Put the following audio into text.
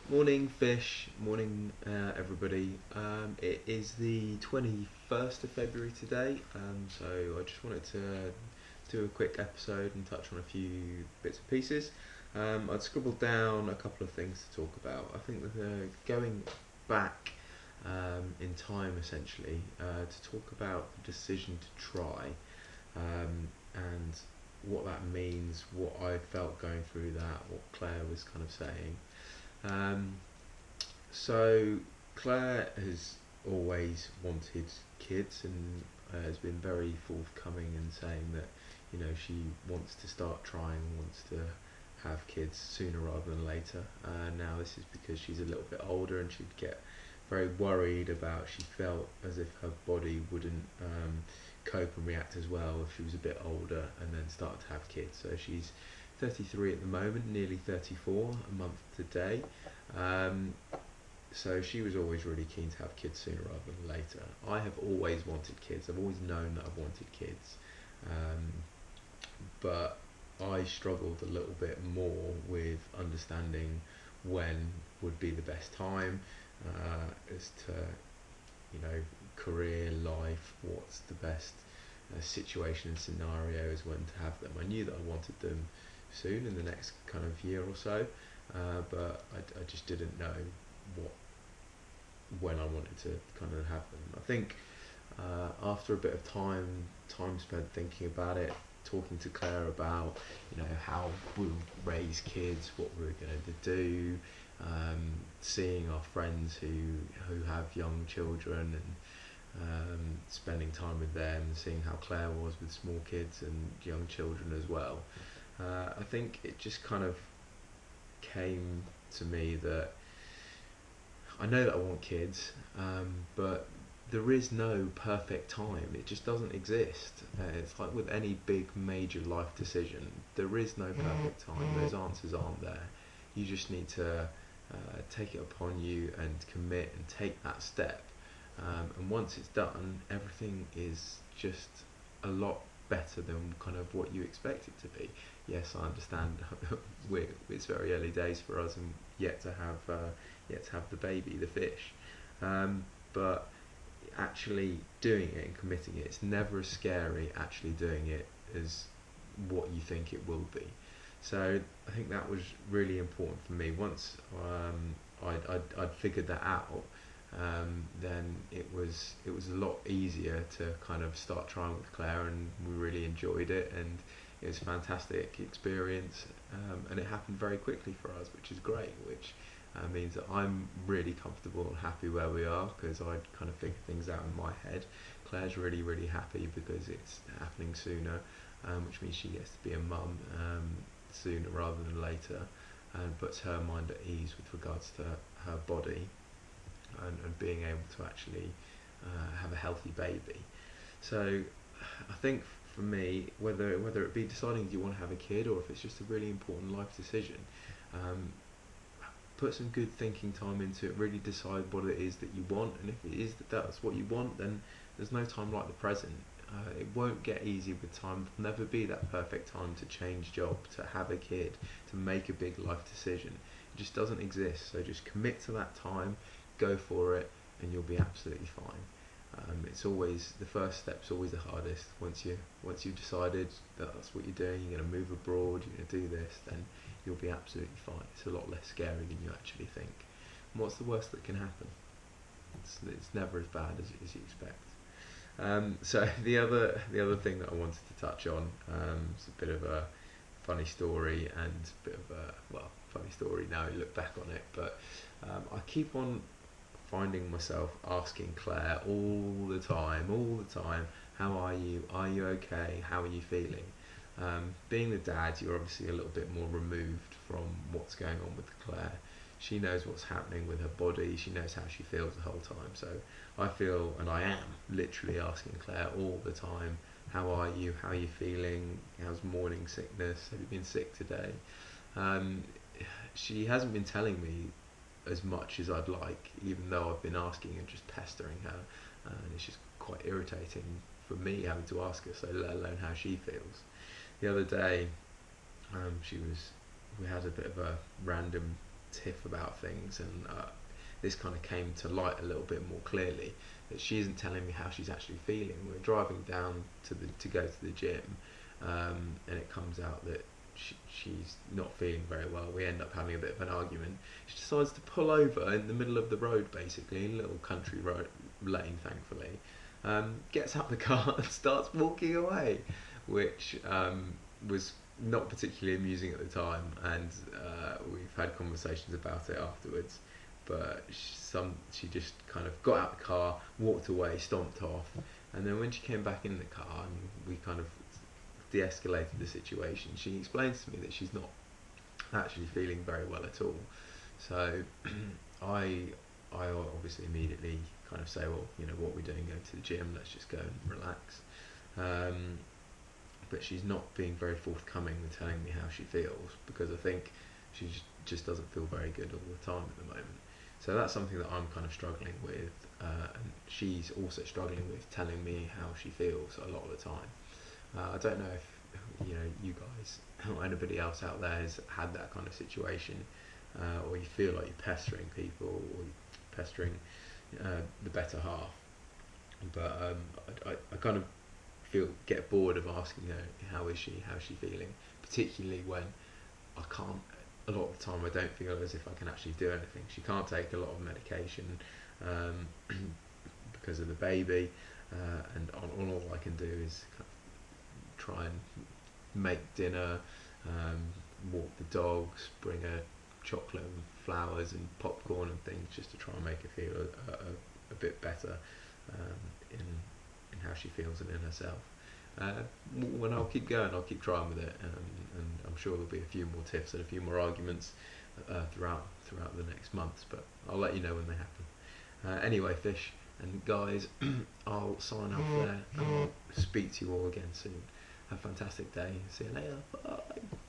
Morning, fish. Morning, everybody. It is the 21st of February today, so I just wanted to do a quick episode and touch on a few bits and pieces. I'd scribbled down a couple of things to talk about. I think that going back in time, essentially, to talk about the decision to try and what that means, what I felt going through that, what Claire was kind of saying. Um, so Claire has always wanted kids and has been very forthcoming in saying that she wants to start trying, wants to have kids sooner rather than later. Now this is because she's a little bit older and she'd get very worried about. She felt as if her body wouldn't cope and react as well if she was a bit older and then started to have kids. So she's 33 at the moment, nearly 34 a month today. Um, so she was always really keen to have kids sooner rather than later. I have always wanted kids. I've always known that I've wanted kids, um, but I struggled a little bit more with understanding when would be the best time as to career life. What's the best situation and scenario is when to have them. I knew that I wanted them soon in the next kind of year or so, but I just didn't know what when I wanted to kind of have them. I think after a bit of time spent thinking about it, talking to Claire about how we'll raise kids, what we were going to do, seeing our friends who have young children and spending time with them, seeing how Claire was with small kids and young children as well. I think it just kind of came to me that I know that I want kids, but there is no perfect time. It just doesn't exist. It's like with any big major life decision, there is no perfect time. Those answers aren't there. You just need to take it upon you and commit and take that step. And once it's done, everything is just a lot better than kind of what you expect it to be. Yes, I understand. It's very early days for us, and yet to have the baby, the fish. But actually doing it and committing it, it's never as scary actually doing it as what you think it will be. So I think that was really important for me. Once I'd figured that out, then it was a lot easier to kind of start trying with Claire, and we really enjoyed it, and it was a fantastic experience, and it happened very quickly for us, which is great, which means that I'm really comfortable and happy where we are because I'd kind of figured things out in my head. Claire's really, really happy because it's happening sooner, which means she gets to be a mum sooner rather than later, and puts her mind at ease with regards to her body and being able to actually have a healthy baby. So I think for me, whether it be deciding do you want to have a kid or if it's just a really important life decision, um, put some good thinking time into it, really decide what it is that you want, and if it is that that's what you want, then there's no time like the present. It won't get easy with time. There'll never be that perfect time to change job, to have a kid, to make a big life decision. It just doesn't exist. So just commit to that time, go for it, and you'll be absolutely fine. It's always the first step's always the hardest. Once you've decided that that's what you're doing, you're going to move abroad, you're going to do this, then you'll be absolutely fine. It's a lot less scary than you actually think. And what's the worst that can happen? It's never as bad as you expect. So the other thing that I wanted to touch on is a bit of a funny story and a bit of a funny story now you look back on it, but I keep on finding myself asking Claire all the time, how are you? Are you okay? How are you feeling? Being the dad, you're obviously a little bit more removed from what's going on with Claire. She knows what's happening with her body. She knows how she feels the whole time. So I feel, and I am literally asking Claire all the time, how are you? How are you feeling? How's morning sickness? Have you been sick today? Um, she hasn't been telling me as much as I'd like, even though I've been asking and just pestering her, and it's just quite irritating for me having to ask her, so let alone how she feels. The other day, she was we had a bit of a random tiff about things, and this kind of came to light a little bit more clearly, that she isn't telling me how she's actually feeling. We're driving down to go to the gym, and it comes out that she's not feeling very well. We end up having a bit of an argument. She decides to pull over in the middle of the road, basically, in a little country road lane, thankfully. Gets out the car and starts walking away, which was not particularly amusing at the time, and we've had conversations about it afterwards. But she just kind of got out the car, walked away, stomped off, and then when she came back in the car and we kind of de-escalated the situation, she explains to me that she's not actually feeling very well at all. So I obviously immediately kind of say, well, you know, what we're doing, going to the gym, let's just go and relax. But she's not being very forthcoming with telling me how she feels, because I think she just doesn't feel very good all the time at the moment. So that's something that I'm kind of struggling with, and she's also struggling with telling me how she feels a lot of the time. I don't know if you guys or anybody else out there has had that kind of situation, or you feel like you're pestering people, or you're pestering the better half. But I kind of get bored of asking her how's she feeling, particularly when I can't. A lot of the time, I don't feel as if I can actually do anything. She can't take a lot of medication because of the baby, and all I can do is kind of try and make dinner, walk the dogs, bring her chocolate and flowers and popcorn and things, just to try and make her feel a bit better in how she feels and in herself. When I'll keep going, I'll keep trying with it, and I'm sure there'll be a few more tiffs and a few more arguments throughout the next months, but I'll let you know when they happen. Anyway, fish and guys, I'll sign off there, and I'll speak to you all again soon. Have a fantastic day. See you later. Bye.